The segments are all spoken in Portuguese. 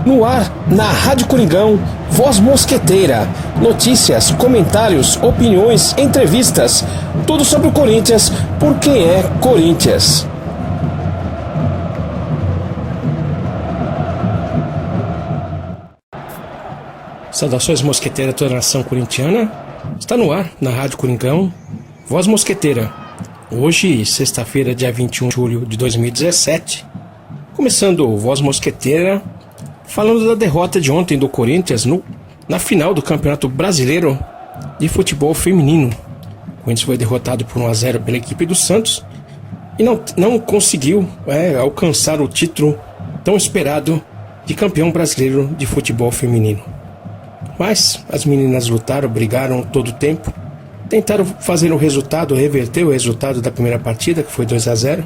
No ar, na Rádio Coringão, Voz Mosqueteira. Notícias, comentários, opiniões, entrevistas. Tudo sobre o Corinthians, por quem é Corinthians. Saudações mosqueteiras a toda a nação corintiana. Está no ar, na Rádio Coringão, Voz Mosqueteira. Hoje, sexta-feira, dia 21 de julho de 2017. Começando o Voz Mosqueteira, falando da derrota de ontem do Corinthians na final do Campeonato Brasileiro de Futebol Feminino. O Corinthians foi derrotado por 1-0 pela equipe do Santos e não conseguiu alcançar o título tão esperado de campeão brasileiro de futebol feminino. Mas as meninas lutaram, brigaram todo o tempo, tentaram fazer o resultado, reverter o resultado da primeira partida, que foi 2-0.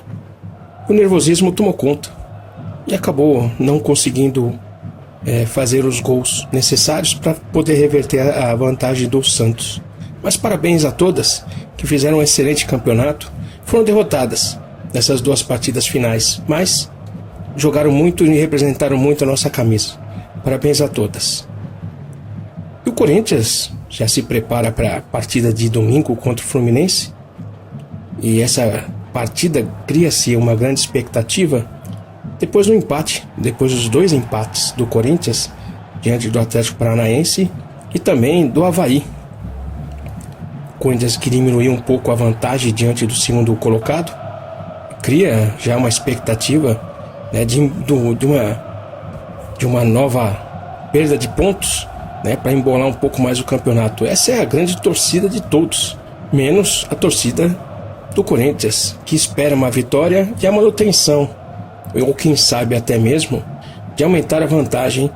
O nervosismo tomou conta e acabou não conseguindo fazer os gols necessários para poder reverter a vantagem do Santos. Mas parabéns a todas que fizeram um excelente campeonato. Foram derrotadas nessas duas partidas finais, mas jogaram muito e representaram muito a nossa camisa. Parabéns a todas. E o Corinthians já se prepara para a partida de domingo contra o Fluminense. E essa partida cria-se uma grande expectativa depois dos dois empates do Corinthians diante do Atlético Paranaense e também do Avaí. O Corinthians que diminuiu um pouco a vantagem diante do segundo colocado, cria já uma expectativa de uma nova perda de pontos, para embolar um pouco mais o campeonato. Essa é a grande torcida de todos, menos a torcida do Corinthians, que espera uma vitória e a manutenção, ou quem sabe até mesmo, de aumentar a vantagem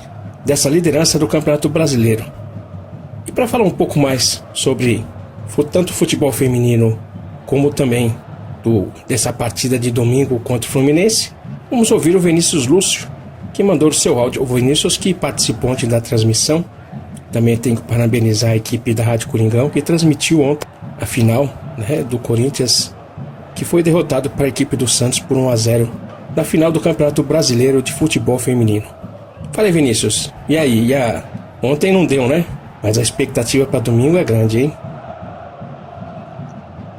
dessa liderança do Campeonato Brasileiro. E para falar um pouco mais sobre tanto o futebol feminino como também dessa partida de domingo contra o Fluminense, vamos ouvir o Vinícius Lúcio, que mandou o seu áudio. O Vinícius, que participou ontem da transmissão. Também tenho que parabenizar a equipe da Rádio Coringão, que transmitiu ontem a final do Corinthians, que foi derrotado para a equipe do Santos por 1-0 na final do Campeonato Brasileiro de Futebol Feminino. Fala aí, Vinícius. E aí? Ontem não deu, né? Mas a expectativa para domingo é grande, hein?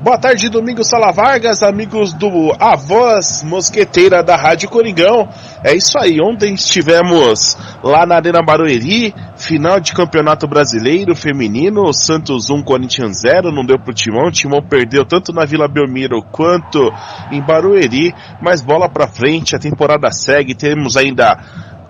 Boa tarde, Domingos Sala Vargas, amigos do A Voz Mosqueteira da Rádio Coringão. É isso aí, ontem estivemos lá na Arena Barueri, final de Campeonato Brasileiro Feminino, Santos 1, Corinthians 0, não deu pro Timão, o Timão perdeu tanto na Vila Belmiro quanto em Barueri, mas bola pra frente, a temporada segue, temos ainda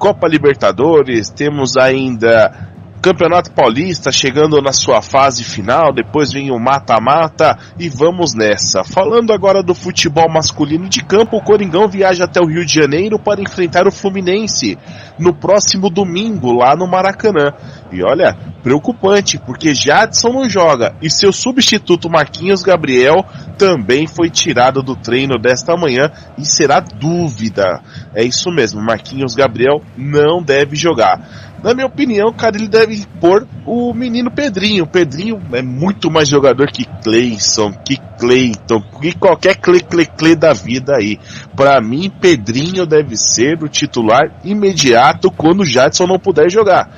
Copa Libertadores, temos ainda Campeonato Paulista chegando na sua fase final, depois vem o mata-mata e vamos nessa. Falando agora do futebol masculino de campo, o Coringão viaja até o Rio de Janeiro para enfrentar o Fluminense no próximo domingo, lá no Maracanã. E olha, preocupante, porque Jadson não joga e seu substituto Marquinhos Gabriel também foi tirado do treino desta manhã e será dúvida. É isso mesmo, Marquinhos Gabriel não deve jogar. Na minha opinião, cara, ele deve pôr o menino Pedrinho. O Pedrinho é muito mais jogador que Cleison, que Cleiton, que qualquer Cle da vida aí. Pra mim, Pedrinho deve ser o titular imediato quando o Jadson não puder jogar.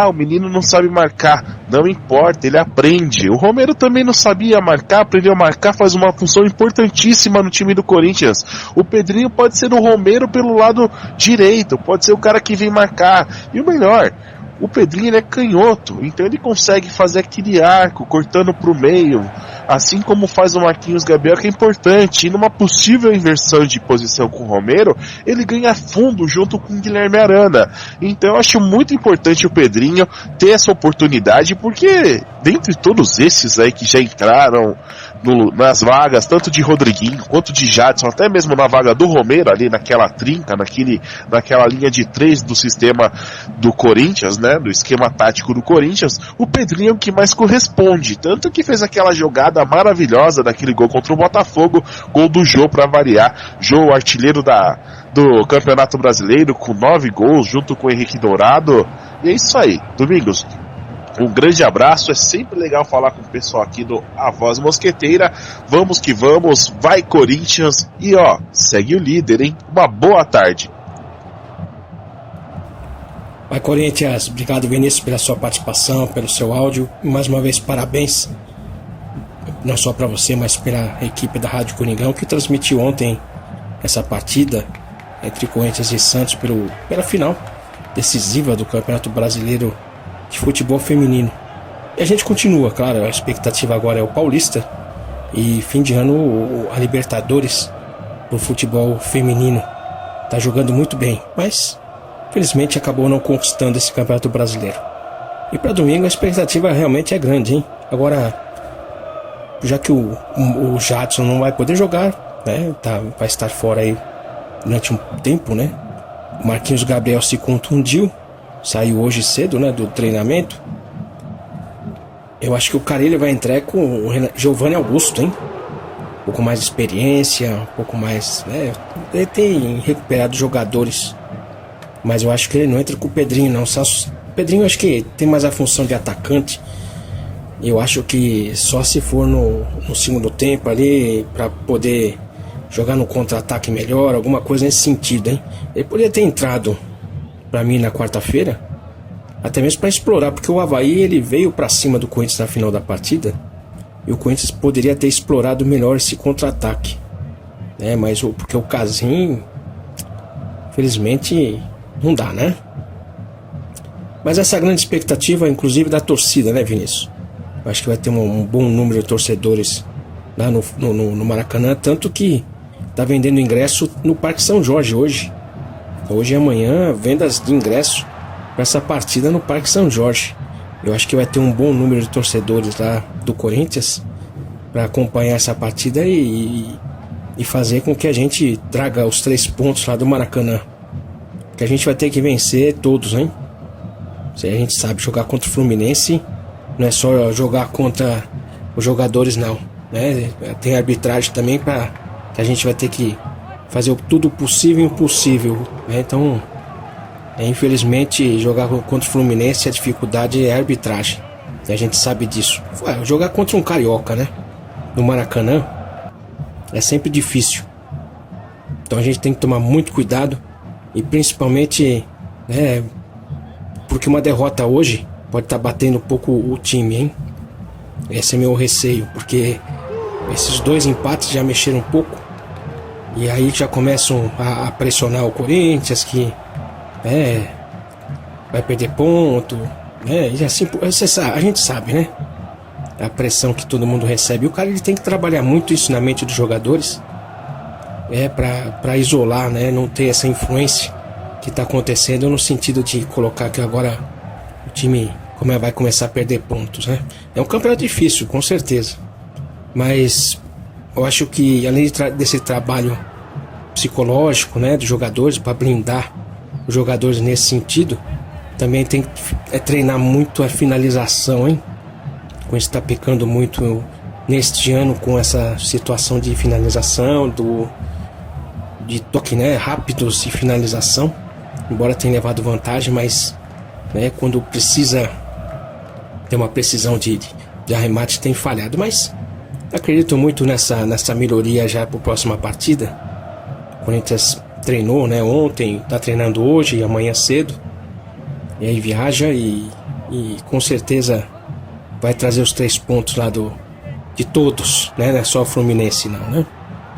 O menino não sabe marcar. Não importa, ele aprende. O Romero também não sabia marcar, aprendeu a marcar, faz uma função importantíssima no time do Corinthians. O Pedrinho pode ser o Romero pelo lado direito, pode ser o cara que vem marcar. E o melhor, o Pedrinho é canhoto, então ele consegue fazer aquele arco, cortando pro meio, assim como faz o Marquinhos Gabriel, que é importante. E numa possível inversão de posição com o Romero, ele ganha fundo junto com o Guilherme Arana. Então eu acho muito importante o Pedrinho ter essa oportunidade, porque dentre todos esses aí que já entraram nas vagas, tanto de Rodriguinho quanto de Jadson, até mesmo na vaga do Romero, ali naquela trinca, naquela linha de 3 do sistema do Corinthians, do esquema tático do Corinthians, o Pedrinho é o que mais corresponde, tanto que fez aquela jogada maravilhosa daquele gol contra o Botafogo, gol do Jô para variar. Jô, artilheiro do Campeonato Brasileiro, com 9 gols, junto com o Henrique Dourado. E é isso aí, Domingos. Um grande abraço, é sempre legal falar com o pessoal aqui do A Voz Mosqueteira. Vamos que vamos, vai Corinthians e segue o líder, hein? Uma boa tarde. Vai, Corinthians, obrigado, Vinícius, pela sua participação, pelo seu áudio. Mais uma vez, parabéns, não só para você, mas pela equipe da Rádio Coringão, que transmitiu ontem essa partida entre Corinthians e Santos pela final decisiva do Campeonato Brasileiro de Futebol Feminino. E a gente continua, claro, a expectativa agora é o Paulista e fim de ano a Libertadores do futebol feminino. Tá jogando muito bem, mas felizmente acabou não conquistando esse Campeonato Brasileiro. E para domingo a expectativa realmente é grande, hein? Agora, já que o Jadson não vai poder jogar, né? Vai estar fora aí durante um tempo, né? O Marquinhos Gabriel se contundiu, saiu hoje cedo, né, do treinamento. Eu acho que o Carille vai entrar com o Giovanni Augusto, hein? Um pouco mais de experiência, um pouco mais, né? Ele tem recuperado jogadores, mas eu acho que ele não entra com o Pedrinho, não. O Pedrinho, acho que tem mais a função de atacante. Eu acho que só se for no segundo tempo ali, para poder jogar no contra-ataque melhor, alguma coisa nesse sentido, hein? Ele poderia ter entrado para mim na quarta-feira, até mesmo para explorar, porque o Avaí ele veio para cima do Corinthians na final da partida e o Corinthians poderia ter explorado melhor esse contra-ataque, né? Mas porque o Casim, felizmente, não dá, né? Mas essa grande expectativa, inclusive da torcida, né, Vinícius? Eu acho que vai ter um bom número de torcedores lá no Maracanã, tanto que tá vendendo ingresso no Parque São Jorge hoje. Hoje e amanhã, vendas de ingresso para essa partida no Parque São Jorge. Eu acho que vai ter um bom número de torcedores lá do Corinthians para acompanhar essa partida e fazer com que a gente traga os 3 pontos lá do Maracanã. Que a gente vai ter que vencer todos, hein? Se a gente sabe jogar contra o Fluminense, não é só jogar contra os jogadores, não, né? Tem arbitragem também que a gente vai ter que fazer tudo possível e impossível, né? Então, infelizmente, jogar contra o Fluminense, a dificuldade é a arbitragem, e a gente sabe disso. Jogar contra um carioca, né, no Maracanã, é sempre difícil. Então a gente tem que tomar muito cuidado, e principalmente, né, porque uma derrota hoje pode estar batendo um pouco o time, hein? Esse é meu receio, porque esses 2 empates já mexeram um pouco. E aí já começam a pressionar o Corinthians, que vai perder ponto, né? E assim, a gente sabe, né? A pressão que todo mundo recebe. E o cara ele tem que trabalhar muito isso na mente dos jogadores, para isolar, né? Não ter essa influência que está acontecendo no sentido de colocar que agora o time vai começar a perder pontos, né? É um campeonato difícil, com certeza. Mas eu acho que além desse trabalho psicológico, né, dos jogadores, para blindar os jogadores nesse sentido, também tem que treinar muito a finalização, hein? Com isso está pecando muito neste ano com essa situação de finalização, de toque, né, rápidos e finalização. Embora tenha levado vantagem, mas, né, quando precisa ter uma precisão de arremate tem falhado. Mas acredito muito nessa melhoria já para a próxima partida. O Corinthians treinou, né, ontem, está treinando hoje e amanhã cedo, e aí viaja e com certeza vai trazer os 3 pontos lá de todos, né? Não é só o Fluminense não, né?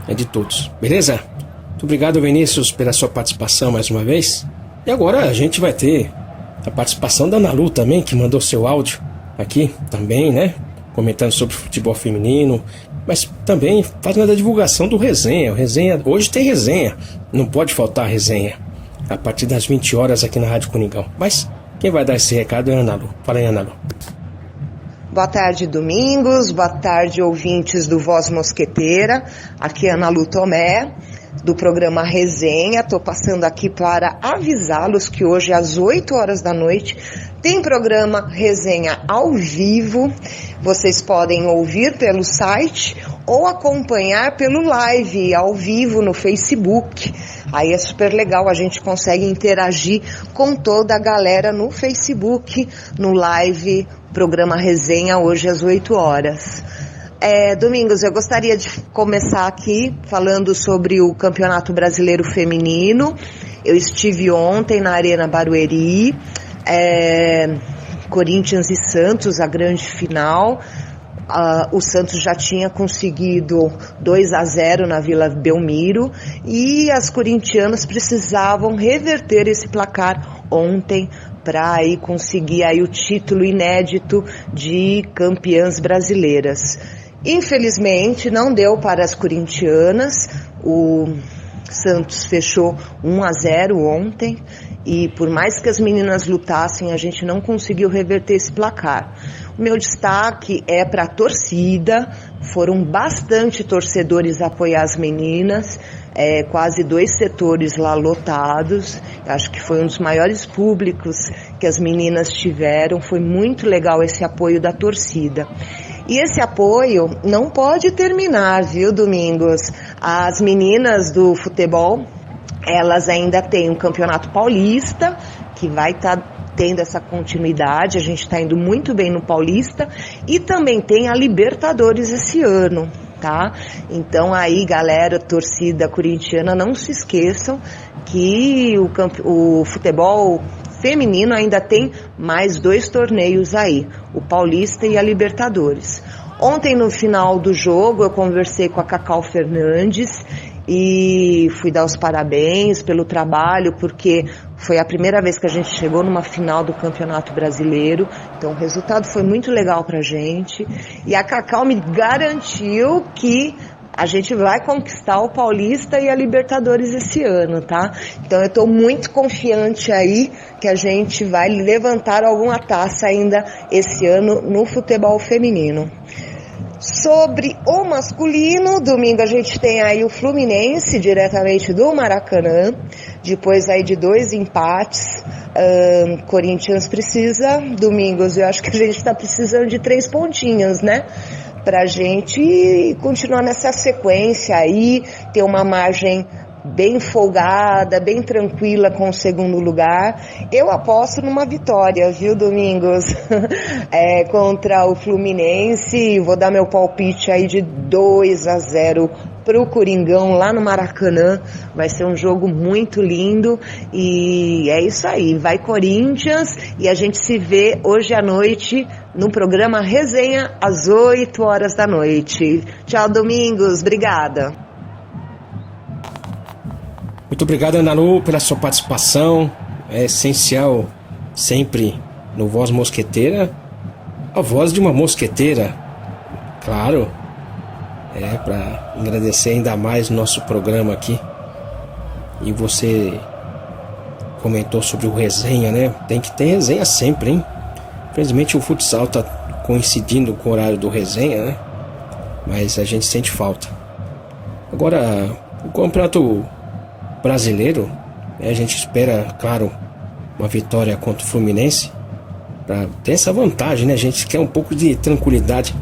É de todos, beleza? Muito obrigado, Vinícius, pela sua participação mais uma vez. E agora a gente vai ter a participação da Nalu também, que mandou seu áudio aqui também, né? Comentando sobre futebol feminino, mas também fazendo a divulgação do resenha. Hoje tem resenha, não pode faltar resenha, a partir das 20 horas aqui na Rádio Coringão. Mas quem vai dar esse recado é a Analu. Fala aí, Analu. Boa tarde, Domingos. Boa tarde, ouvintes do Voz Mosqueteira. Aqui é a Analu Tomé, do programa Resenha. Estou passando aqui para avisá-los que hoje às 8 horas da noite tem programa Resenha ao vivo. Vocês podem ouvir pelo site ou acompanhar pelo live ao vivo no Facebook. Aí é super legal, a gente consegue interagir com toda a galera no Facebook, no live, programa Resenha hoje às 8 horas. Domingos, eu gostaria de começar aqui falando sobre o Campeonato Brasileiro Feminino. Eu estive ontem na Arena Barueri, Corinthians e Santos, a grande final. O Santos já tinha conseguido 2-0 na Vila Belmiro e as corintianas precisavam reverter esse placar ontem para aí conseguir aí o título inédito de campeãs brasileiras. Infelizmente não deu para as corintianas, o Santos fechou 1-0 ontem e por mais que as meninas lutassem, a gente não conseguiu reverter esse placar. O meu destaque é para a torcida, foram bastante torcedores apoiar as meninas, quase 2 setores lá lotados, acho que foi um dos maiores públicos que as meninas tiveram, foi muito legal esse apoio da torcida. E esse apoio não pode terminar, viu, Domingos? As meninas do futebol, elas ainda têm um campeonato paulista, que vai estar tendo essa continuidade, a gente está indo muito bem no Paulista, e também tem a Libertadores esse ano, tá? Então aí, galera, torcida corintiana, não se esqueçam que o futebol feminino ainda tem mais 2 torneios aí, o Paulista e a Libertadores. Ontem, no final do jogo, eu conversei com a Cacau Fernandes e fui dar os parabéns pelo trabalho, porque foi a primeira vez que a gente chegou numa final do Campeonato Brasileiro, então o resultado foi muito legal pra gente, e a Cacau me garantiu que a gente vai conquistar o Paulista e a Libertadores esse ano, tá? Então eu tô muito confiante aí que a gente vai levantar alguma taça ainda esse ano no futebol feminino. Sobre o masculino, domingo a gente tem aí o Fluminense, diretamente do Maracanã, depois aí de 2 empates, Corinthians precisa, Domingos, eu acho que a gente está precisando de 3 pontinhos, né? Pra gente continuar nessa sequência aí, ter uma margem bem folgada, bem tranquila com o segundo lugar. Eu aposto numa vitória, viu, Domingos? Contra o Fluminense, vou dar meu palpite aí de 2-0 pro Coringão lá no Maracanã. Vai ser um jogo muito lindo e é isso aí, vai Corinthians, e a gente se vê hoje à noite no programa Resenha às 8 horas da noite. Tchau, Domingos, obrigada. Muito obrigado, Ana Lu, pela sua participação. É essencial sempre no Voz Mosqueteira a voz de uma mosqueteira, claro, para agradecer ainda mais o nosso programa aqui. E você comentou sobre o resenha, né? Tem que ter resenha sempre, hein? Infelizmente o futsal tá coincidindo com o horário do resenha, né? Mas a gente sente falta. Agora, o campeonato brasileiro, a gente espera, claro, uma vitória contra o Fluminense para ter essa vantagem, né? A gente quer um pouco de tranquilidade.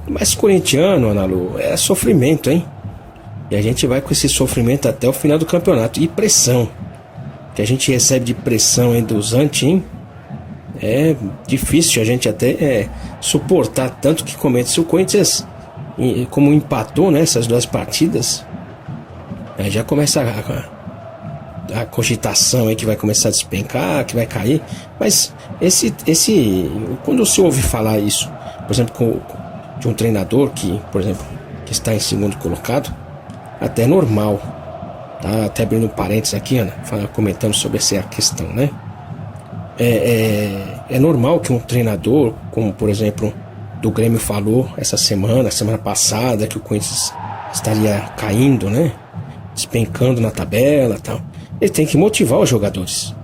Mas corintiano, Ana Lu, é sofrimento, hein? E a gente vai com esse sofrimento até o final do campeonato. E pressão que a gente recebe de pressão aí dos anti, é difícil a gente até suportar. Tanto que comenta, se o Corinthians, como empatou, né, essas 2 partidas, já começa a cogitação aí que vai começar a despencar, que vai cair. Mas quando você ouve falar isso, por exemplo, de um treinador que, por exemplo, que está em segundo colocado, até é normal, tá? Até abrindo parênteses aqui, Ana, comentando sobre essa questão, né? É normal que um treinador, como por exemplo do Grêmio falou semana passada, que o Corinthians estaria caindo, né? Despencando na tabela e tal. Ele tem que motivar os jogadores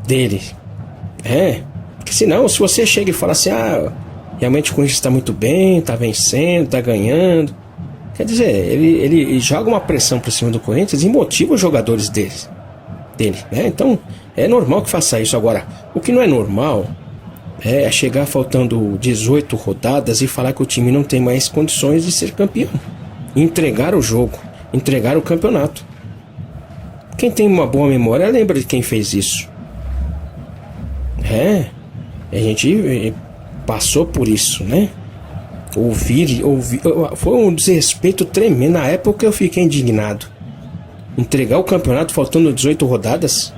dele. Porque senão, se você chega e fala assim, realmente o Corinthians está muito bem, está vencendo, está ganhando, quer dizer, ele joga uma pressão por cima do Corinthians e motiva os jogadores dele, né? Então é normal que faça isso. Agora, o que não é normal é chegar faltando 18 rodadas e falar que o time não tem mais condições de ser campeão, entregar o jogo, entregar o campeonato. Quem tem uma boa memória lembra de quem fez isso. A gente passou por isso, né? Ouvir, foi um desrespeito tremendo. Na época eu fiquei indignado. Entregar o campeonato faltando 18 rodadas,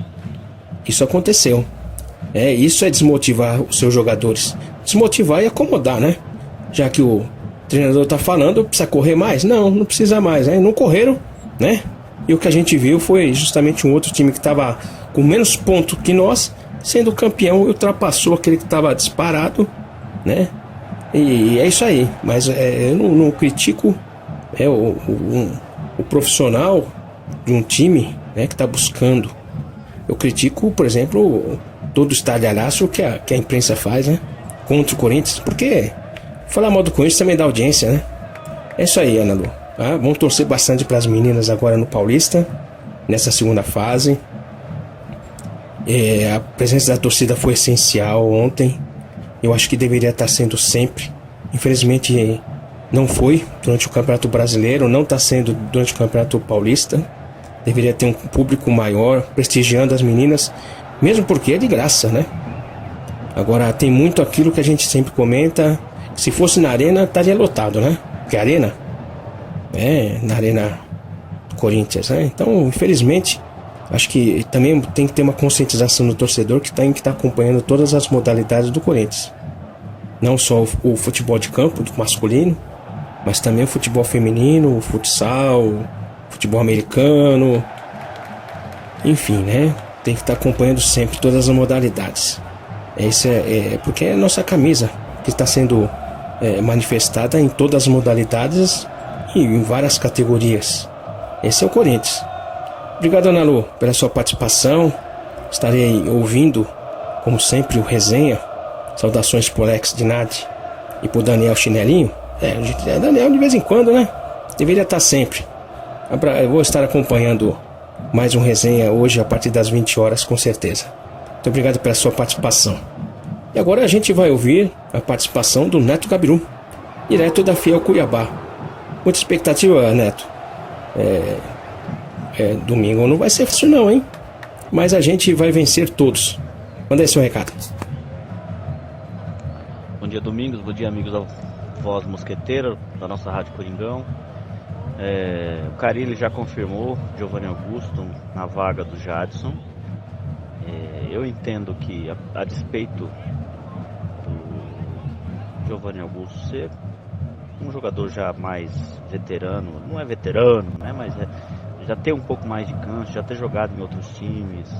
isso aconteceu. Isso é desmotivar os seus jogadores. Desmotivar e acomodar, né? Já que o treinador tá falando, precisa correr mais? Não precisa mais, né? Não correram, né? E o que a gente viu foi justamente um outro time que estava com menos pontos que nós, sendo campeão, e ultrapassou aquele que estava disparado, né? E é isso aí. Mas eu não critico o profissional de um time, né, que está buscando. Eu critico, por exemplo, todo o estardalhaço que a imprensa faz, né, contra o Corinthians, porque falar mal do Corinthians também dá audiência, né? É isso aí, Ana Lu. Tá? Vamos torcer bastante para as meninas agora no Paulista, nessa segunda fase. A presença da torcida foi essencial ontem. Eu acho que deveria estar sendo sempre. Infelizmente não foi durante o Campeonato Brasileiro, não está sendo durante o Campeonato Paulista. Deveria ter um público maior, prestigiando as meninas, mesmo porque é de graça, né? Agora tem muito aquilo que a gente sempre comenta. Se fosse na Arena, estaria lotado, né? Porque a Arena na Arena do Corinthians, né? Então, infelizmente, acho que também tem que ter uma conscientização do torcedor que tem que estar acompanhando todas as modalidades do Corinthians. Não só o futebol de campo, do masculino, mas também o futebol feminino, o futsal, futebol americano, enfim, né? Tem que estar acompanhando sempre todas as modalidades. Esse porque é a nossa camisa que está sendo manifestada em todas as modalidades e em várias categorias. Esse é o Corinthians. Obrigado, Ana Lu, pela sua participação. Estarei ouvindo, como sempre, o resenha. Saudações pro Alex Dinardi e pro Daniel Chinelinho. Daniel de vez em quando, né? Deveria estar sempre. Eu vou estar acompanhando mais um resenha hoje a partir das 20 horas, com certeza. Muito obrigado pela sua participação. E agora a gente vai ouvir a participação do Neto Gabiru, direto da Fiel Cuiabá. Muita expectativa, Neto. Domingo não vai ser fácil não, hein? Mas a gente vai vencer todos. Manda aí seu recado. Bom dia, Domingos. Bom dia, amigos da Voz Mosqueteira, da nossa Rádio Coringão. O Carille já confirmou Giovanni Augusto na vaga do Jadson. Eu entendo que, a despeito do Giovanni Augusto ser um jogador já mais veterano, não é veterano, né, mas já ter um pouco mais de cancha, já ter jogado em outros times,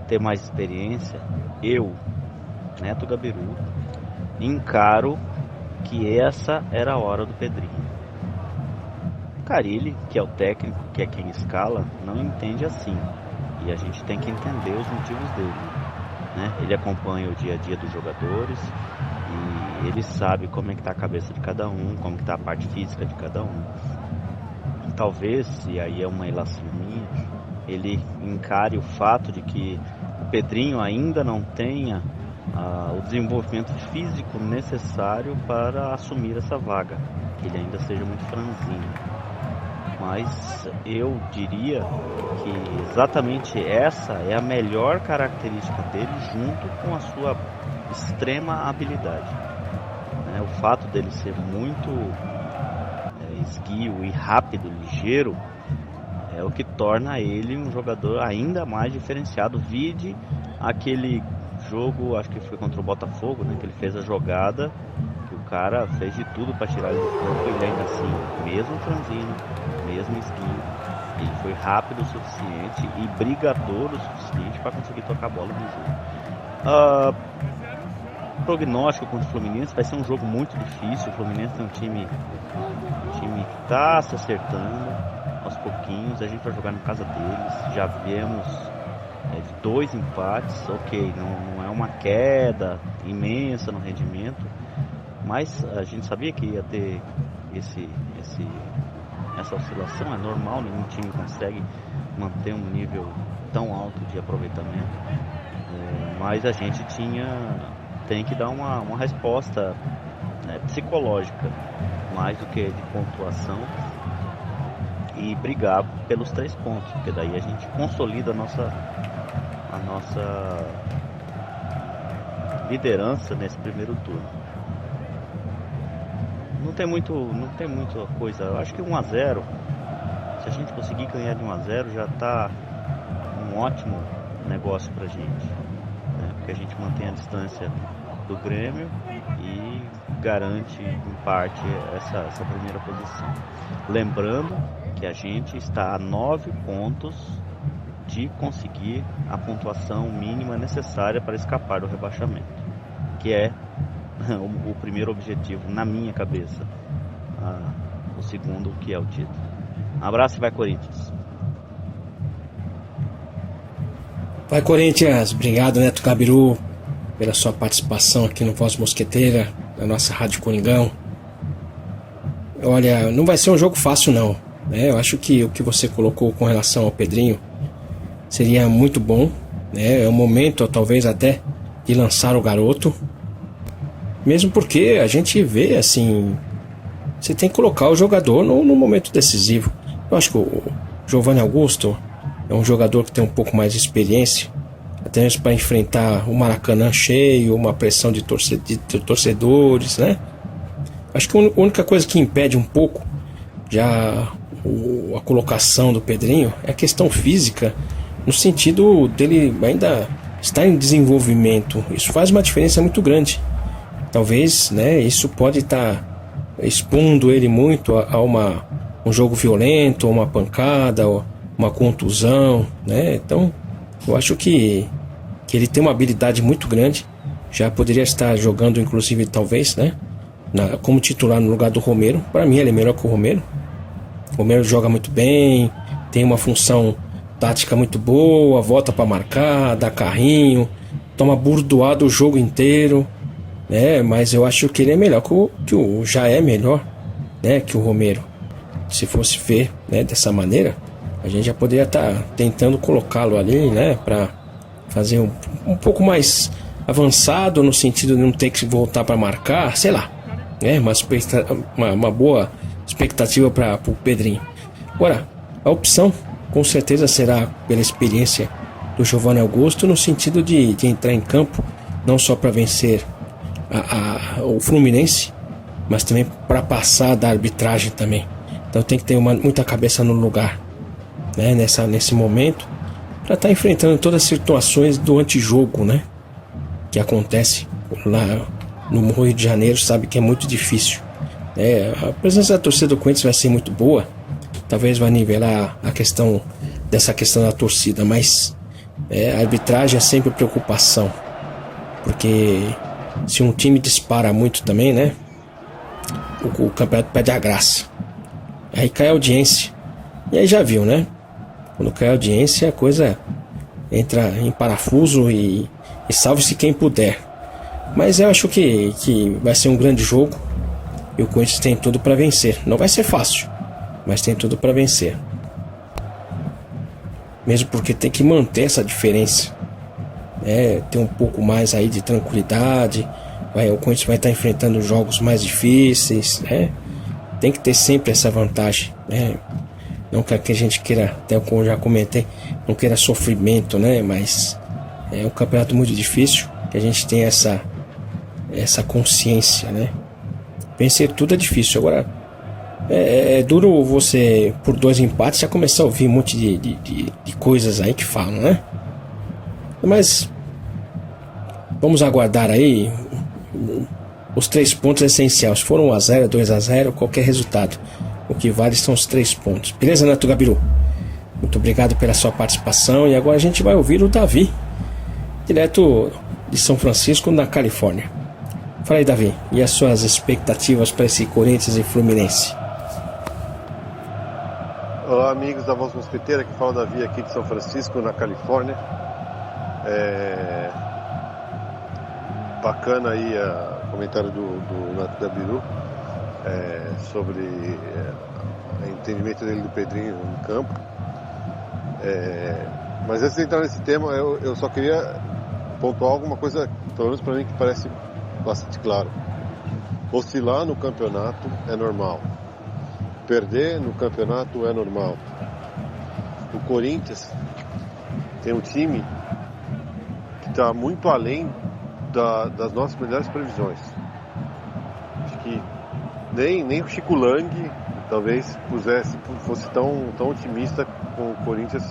ter mais experiência, eu, Neto Gabiru, encaro que essa era a hora do Pedrinho. Carille, que é o técnico, que é quem escala, não entende assim. E a gente tem que entender os motivos dele, né? Ele acompanha o dia a dia dos jogadores e ele sabe como é que tá a cabeça de cada um, como que tá a parte física de cada um. Talvez, e aí é uma ilação minha, ele encare o fato de que o Pedrinho ainda não tenha o desenvolvimento físico necessário para assumir essa vaga, que ele ainda seja muito franzino. Mas eu diria que exatamente essa é a melhor característica dele, junto com a sua extrema habilidade, né? O fato dele ser muito esguio e rápido, ligeiro, é o que torna ele um jogador ainda mais diferenciado. Vide aquele jogo, acho que foi contra o Botafogo, né, que ele fez a jogada, que o cara fez de tudo para tirar ele do campo, e ele ainda assim, mesmo franzino, mesmo esguio, ele foi rápido o suficiente e brigador o suficiente para conseguir tocar a bola no jogo. Prognóstico contra o Fluminense vai ser um jogo muito difícil. O Fluminense tem um time que está se acertando aos pouquinhos. A gente vai jogar na casa deles, já vemos 2 empates, ok, não é uma queda imensa no rendimento, mas a gente sabia que ia ter essa oscilação. É normal, nenhum time consegue manter um nível tão alto de aproveitamento, mas a gente tem que dar uma resposta psicológica, mais do que de pontuação, e brigar pelos 3 pontos, porque daí a gente consolida a nossa liderança nesse primeiro turno. Não tem muita coisa. Eu acho que 1-0, se a gente conseguir ganhar de 1-0, já está um ótimo negócio pra gente. né? Porque a gente mantém a distância do Grêmio e garante em parte essa primeira posição. Lembrando que a gente está a 9 pontos de conseguir a pontuação mínima necessária para escapar do rebaixamento, que é o primeiro objetivo na minha cabeça. O segundo, que é o título. Abraço e vai Corinthians. Vai Corinthians, obrigado Neto Gabiru pela sua participação aqui no Voz Mosqueteira, na nossa Rádio Coringão. Olha, não vai ser um jogo fácil não, né? Eu acho que o que você colocou com relação ao Pedrinho seria muito bom, né? É o momento talvez até de lançar o garoto, mesmo porque a gente vê assim, você tem que colocar o jogador no momento decisivo. Eu acho que o Giovanni Augusto é um jogador que tem um pouco mais de experiência, até mesmo para enfrentar o Maracanã cheio, uma pressão de torcedores, né? Acho que a única coisa que impede um pouco já a colocação do Pedrinho é a questão física, no sentido dele ainda estar em desenvolvimento. Isso faz uma diferença muito grande. Talvez, né, isso pode estar expondo ele muito a um jogo violento, uma pancada, uma contusão, né? Então, eu acho que ele tem uma habilidade muito grande. Já poderia estar jogando, inclusive, talvez, né, como titular no lugar do Romero. Para mim, ele é melhor que o Romero. O Romero joga muito bem, tem uma função tática muito boa, volta para marcar, dá carrinho, toma burdoado o jogo inteiro, né? Mas eu acho que ele é melhor já é melhor, né, que o Romero. Se fosse ver, né, dessa maneira, a gente já poderia estar tentando colocá-lo ali, né, para fazer um pouco mais avançado, no sentido de não ter que voltar para marcar, sei lá, né, uma boa expectativa para o Pedrinho. Agora, a opção com certeza será pela experiência do Giovanni Augusto, no sentido de entrar em campo não só para vencer o Fluminense, mas também para passar da arbitragem também. Então tem que ter muita cabeça no lugar, né, nesse momento, para estar enfrentando todas as situações do antijogo, né, que acontece lá no Rio de Janeiro. Sabe que é muito difícil, né? A presença da torcida do Corinthians vai ser muito boa, talvez vai nivelar dessa questão da torcida, mas a arbitragem é sempre preocupação, porque se um time dispara muito também, né, o campeonato perde a graça, aí cai a audiência, e aí já viu, né, quando cai a audiência a coisa entra em parafuso e salve-se quem puder. Mas eu acho que vai ser um grande jogo e o Corinthians tem tudo para vencer. Não vai ser fácil, mas tem tudo para vencer, mesmo porque tem que manter essa diferença, ter um pouco mais aí de tranquilidade. O Corinthians vai estar enfrentando jogos mais difíceis, né? Tem que ter sempre essa vantagem, né? Não que a gente queira, até como eu já comentei, não queira sofrimento, né? Mas é um campeonato muito difícil, que a gente tem essa consciência, né? Vencer tudo é difícil. Agora é duro você, por 2 empates, já começar a ouvir um monte de coisas aí que falam, né? Mas vamos aguardar aí os 3 pontos essenciais. Se for 1-0, 2-0, qualquer resultado, o que vale são os 3 pontos. Beleza, Neto Gabiru? Muito obrigado pela sua participação. E agora a gente vai ouvir o Davi, direto de São Francisco, na Califórnia. Fala aí, Davi, e as suas expectativas para esse Corinthians e Fluminense? Olá, amigos da Voz Mosqueteira, que fala o Davi aqui de São Francisco, na Califórnia. Bacana aí o comentário do Neto Gabiru sobre o entendimento dele do Pedrinho no campo. Mas antes de entrar nesse tema, eu só queria pontuar alguma coisa, pelo menos para mim, que parece bastante claro. Oscilar no campeonato é normal. Perder no campeonato é normal. O Corinthians tem um time que está muito além das nossas melhores previsões. Acho que nem o Chico Lang talvez fosse tão otimista com o Corinthians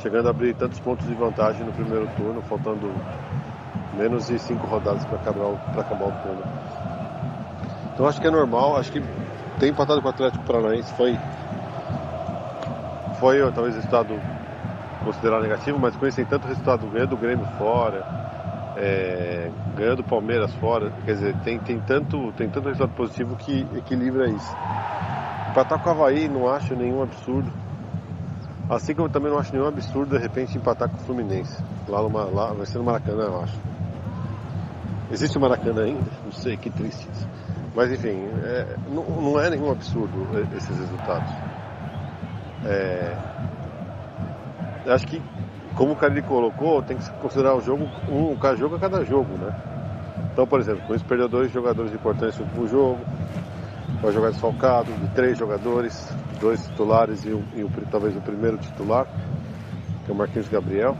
chegando a abrir tantos pontos de vantagem no primeiro turno, faltando menos de 5 rodadas para acabar o turno. Então acho que é normal, acho que ter empatado com o Atlético Paranaense foi talvez resultado considerado negativo, mas com esse tem tanto resultado, ganhando o Grêmio fora, ganhando o Palmeiras fora, quer dizer, tem tanto resultado positivo que equilibra isso. Empatar com o Avaí não acho nenhum absurdo, assim como eu também não acho nenhum absurdo de repente empatar com o Fluminense, lá vai ser no Maracanã, eu acho. Existe o Maracanã ainda? Não sei, que triste isso. Mas enfim, não é nenhum absurdo esses resultados. Acho que, como o Carille colocou, tem que se considerar o jogo, cada jogo a cada jogo, né? Então, por exemplo, o perdeu 2 jogadores importantes no último jogo, vai jogar desfalcado de 3 jogadores, 2 titulares e talvez o primeiro titular, que é o Marquinhos Gabriel.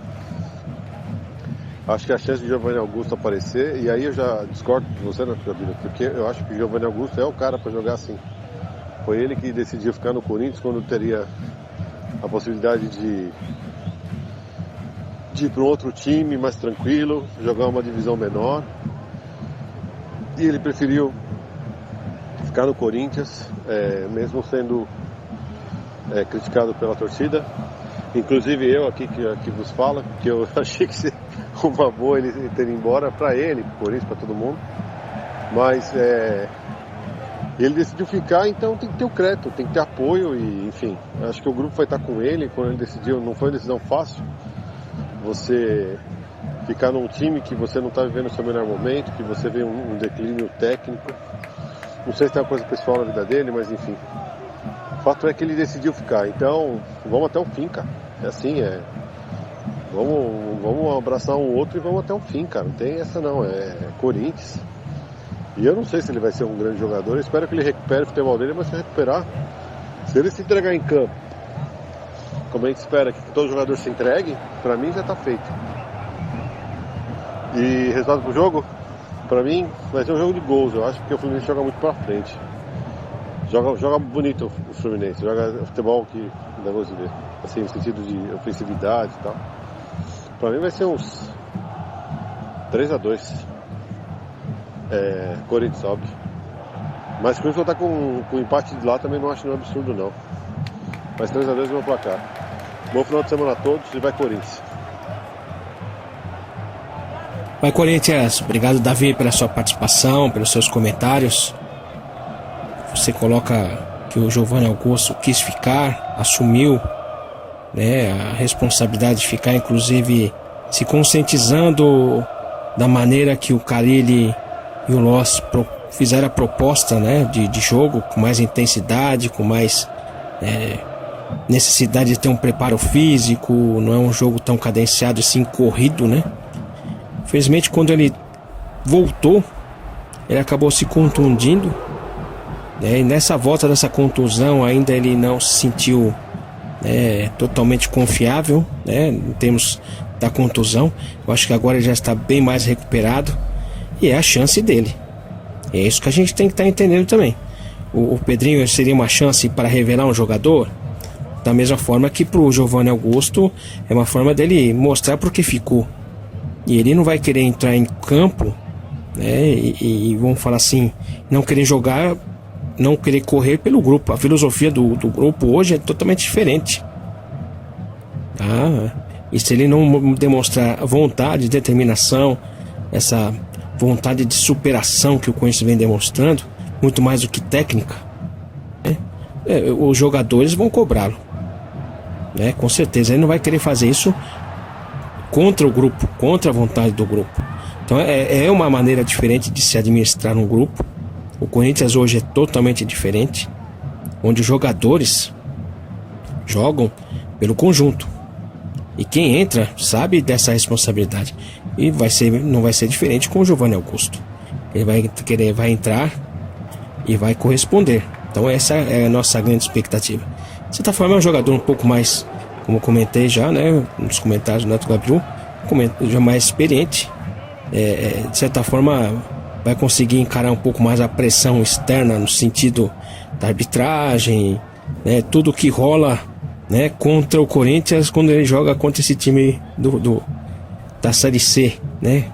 Acho que a chance de Giovanni Augusto aparecer, e aí eu já discordo de você, né, Gabriel, porque eu acho que o Giovanni Augusto é o cara para jogar assim. Foi ele que decidiu ficar no Corinthians quando teria a possibilidade de ir para um outro time mais tranquilo, jogar uma divisão menor. E ele preferiu ficar no Corinthians, mesmo sendo criticado pela torcida. Inclusive eu aqui que vos falo, que eu achei que seria uma boa ele ter ido embora para ele, para o Corinthians, para todo mundo. Mas ele decidiu ficar, então tem que ter o crédito, tem que ter apoio e, enfim, acho que o grupo vai estar com ele quando ele decidiu. Não foi uma decisão fácil você ficar num time que você não está vivendo o seu melhor momento, que você vê um declínio técnico. Não sei se tem uma coisa pessoal na vida dele, mas enfim, o fato é que ele decidiu ficar. Então vamos até o fim, cara. É assim, vamos abraçar um outro e vamos até o fim, cara. Não tem essa não, é Corinthians. E eu não sei se ele vai ser um grande jogador. Eu espero que ele recupere o futebol dele, mas se recuperar, se ele se entregar em campo, como a gente espera que todo jogador se entregue, pra mim já tá feito. E resultado pro jogo, pra mim vai ser um jogo de gols. Eu acho que o Fluminense joga muito pra frente. Joga bonito o Fluminense, joga futebol que dá gosto de ver, assim, no sentido de ofensividade e tal. Pra mim vai ser uns 3-2. Corinthians, óbvio. Mas se o Corinthians com o empate de lá, também não acho nenhum absurdo não. Mas 3-2 é o meu placar. Bom final de semana a todos e vai Corinthians. Vai Corinthians. Obrigado, Davi, pela sua participação, pelos seus comentários. Você coloca que o Giovanni Augusto quis ficar, assumiu, né, a responsabilidade de ficar, inclusive se conscientizando da maneira que o Carille e o Loss fizeram a proposta, né, de jogo com mais intensidade, com mais necessidade de ter um preparo físico. Não é um jogo tão cadenciado assim, corrido, né? Infelizmente, quando ele voltou, ele acabou se contundindo, né? E nessa volta dessa contusão ainda ele não se sentiu totalmente confiável, né, em termos da contusão. Eu acho que agora ele já está bem mais recuperado e é a chance dele. É isso que a gente tem que estar entendendo também. O Pedrinho seria uma chance para revelar um jogador, da mesma forma que para o Giovanni Augusto é uma forma dele mostrar por que ficou. E ele não vai querer entrar em campo, né, e vamos falar assim, não querer jogar, não querer correr pelo grupo. A filosofia do grupo hoje é totalmente diferente, tá? E se ele não demonstrar vontade, determinação, essa vontade de superação que o Corinthians vem demonstrando, muito mais do que técnica, né, os jogadores vão cobrá-lo, né? Com certeza ele não vai querer fazer isso contra o grupo, contra a vontade do grupo. Então é uma maneira diferente de se administrar um grupo. O Corinthians hoje é totalmente diferente, onde os jogadores jogam pelo conjunto e quem entra sabe dessa responsabilidade. E não vai ser diferente com o Giovanni Augusto. Ele vai entrar e vai corresponder. Então essa é a nossa grande expectativa. De certa forma é um jogador um pouco mais, como comentei já, né, nos comentários do Neto Gabriel, já mais experiente. De certa forma vai conseguir encarar um pouco mais a pressão externa no sentido da arbitragem, né, tudo que rola né, contra o Corinthians quando ele joga contra esse time da Série C, né?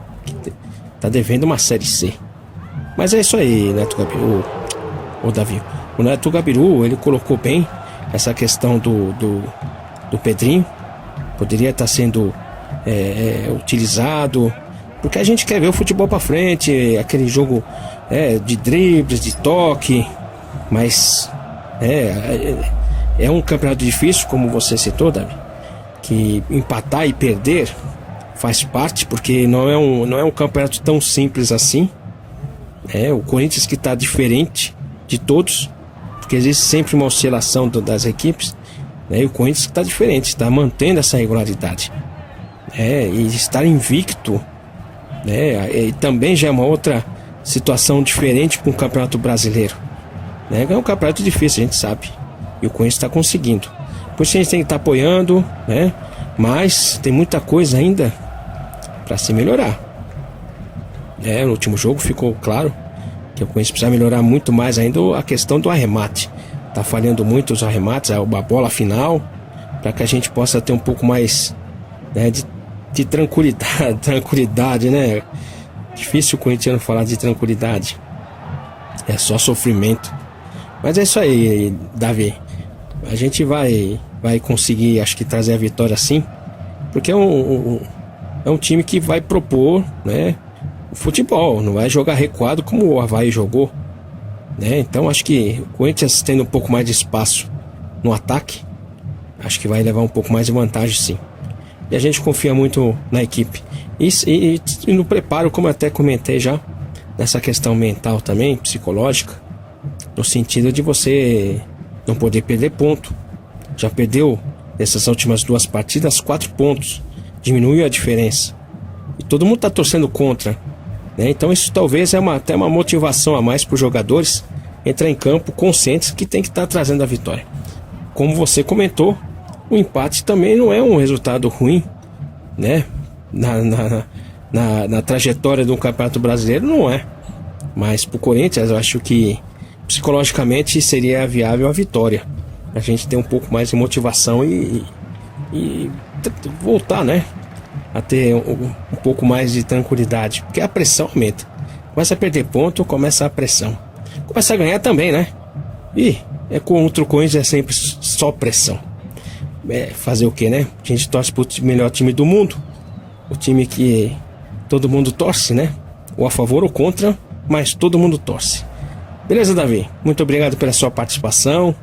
Tá devendo uma Série C. Mas é isso aí, Neto Gabiru, o Davi. O Neto Gabiru, ele colocou bem essa questão do Pedrinho. Poderia estar sendo utilizado, porque a gente quer ver o futebol pra frente, aquele jogo de dribles, de toque, mas é um campeonato difícil, como você citou, Davi, que empatar e perder faz parte, porque não é um campeonato tão simples assim. O Corinthians que está diferente de todos, porque existe sempre uma oscilação das equipes, né? E o Corinthians está diferente, está mantendo essa regularidade, e estar invicto, e também já é uma outra situação diferente para um campeonato brasileiro, né? É um campeonato difícil, a gente sabe, e o Corinthians está conseguindo. Por isso a gente tem que estar apoiando, né? Mas tem muita coisa ainda para se melhorar. No último jogo ficou claro que o Corinthians precisa melhorar muito mais ainda a questão do arremate. Tá falhando muito os arremates, a bola final, para que a gente possa ter um pouco mais, de tranquilidade, né? Difícil o corintiano falar de tranquilidade, é só sofrimento. Mas é isso aí, Davi. A gente vai conseguir, acho que, trazer a vitória sim, porque é um time que vai propor, né, o futebol, não vai jogar recuado como o Avaí jogou, né? Então acho que o Corinthians tendo um pouco mais de espaço no ataque, acho que vai levar um pouco mais de vantagem sim. E a gente confia muito na equipe e no preparo, como eu até comentei já, nessa questão mental também, psicológica, no sentido de você não poder perder ponto. Já perdeu nessas últimas 2 partidas 4 pontos, diminuiu a diferença e todo mundo está torcendo contra, né? Então isso talvez até uma motivação a mais para os jogadores entrar em campo conscientes que tem que estar trazendo a vitória. Como você comentou, o empate também não é um resultado ruim, né? Na trajetória de um campeonato brasileiro não é, mas para o Corinthians eu acho que psicologicamente seria viável a vitória, a gente ter um pouco mais de motivação e voltar, né, a ter um pouco mais de tranquilidade, porque a pressão aumenta. Começa a perder ponto, começa a pressão. Começa a ganhar também, né? E contra o Corinthians é sempre só pressão. Fazer o que, né? A gente torce pro melhor time do mundo, o time que todo mundo torce, né? Ou a favor ou contra, mas todo mundo torce. Beleza, Davi? Muito obrigado pela sua participação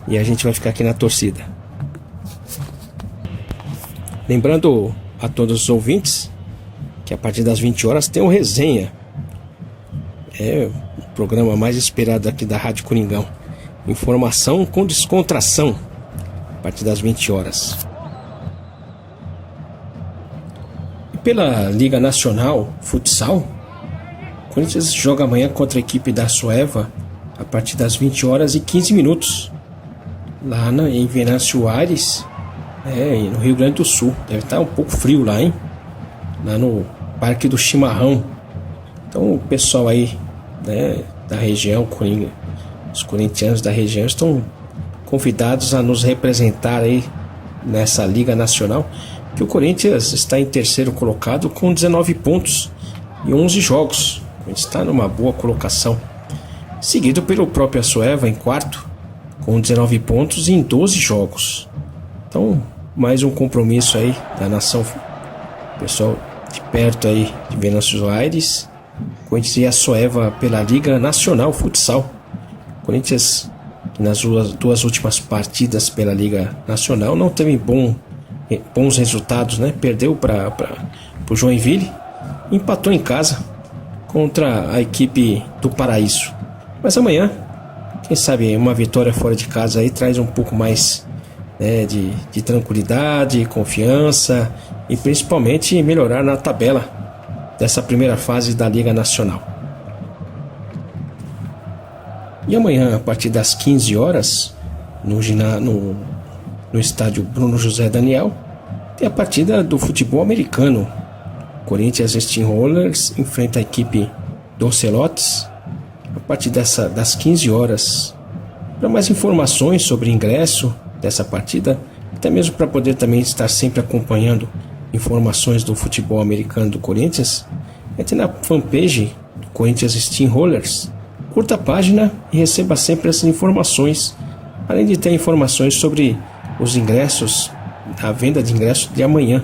e a gente vai ficar aqui na torcida. Lembrando a todos os ouvintes que a partir das 20 horas tem o Resenha. É o programa mais esperado aqui da Rádio Coringão. Informação com descontração a partir das 20 horas. E pela Liga Nacional Futsal, o Corinthians joga amanhã contra a equipe da Sueva a partir das 20 horas e 15 minutos lá em Venâncio Aires, no Rio Grande do Sul. Deve estar um pouco frio lá, hein? Lá no Parque do Chimarrão. Então o pessoal aí, né, da região, os corintianos da região estão convidados a nos representar aí nessa Liga Nacional, que o Corinthians está em terceiro colocado com 19 pontos e 11 jogos. Está numa boa colocação, seguido pelo próprio Sueva em quarto com 19 pontos em 12 jogos. Então, mais um compromisso aí da nação, pessoal de perto aí de Venâncio Aires, Corinthians e a Sueva pela Liga Nacional Futsal. Corinthians, que nas duas últimas partidas pela Liga Nacional não teve bons resultados, né? Perdeu para o Joinville, empatou em casa contra a equipe do Paraíso. Mas amanhã, quem sabe uma vitória fora de casa aí traz um pouco mais, né, de tranquilidade, confiança e principalmente melhorar na tabela dessa primeira fase da Liga Nacional. E amanhã, a partir das 15 horas, no estádio Bruno José Daniel, tem a partida do futebol americano. Corinthians Steamrollers enfrenta a equipe do Ocelotes a partir das 15 horas. Para mais informações sobre ingresso dessa partida, até mesmo para poder também estar sempre acompanhando informações do futebol americano do Corinthians. Entre na fanpage do Corinthians Steamrollers, curta a página e receba sempre essas informações, além de ter informações sobre os ingressos, a venda de ingressos de amanhã.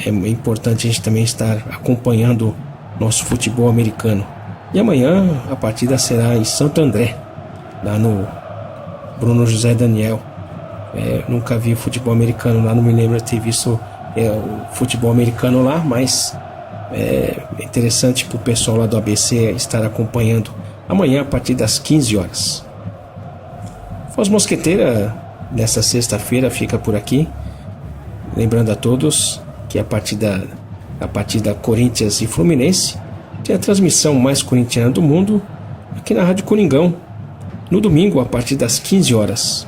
É importante a gente também estar acompanhando nosso futebol americano. E amanhã a partida será em Santo André, lá no Bruno José Daniel. Nunca vi futebol americano lá, não me lembro de ter visto o futebol americano lá, mas é interessante para o pessoal lá do ABC estar acompanhando amanhã a partir das 15 horas. Voz Mosqueteira nessa sexta-feira fica por aqui, lembrando a todos que a partida Corinthians e Fluminense tem a transmissão mais corintiana do mundo aqui na Rádio Coringão, no domingo a partir das 15 horas.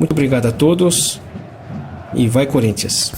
Muito obrigado a todos e vai Corinthians!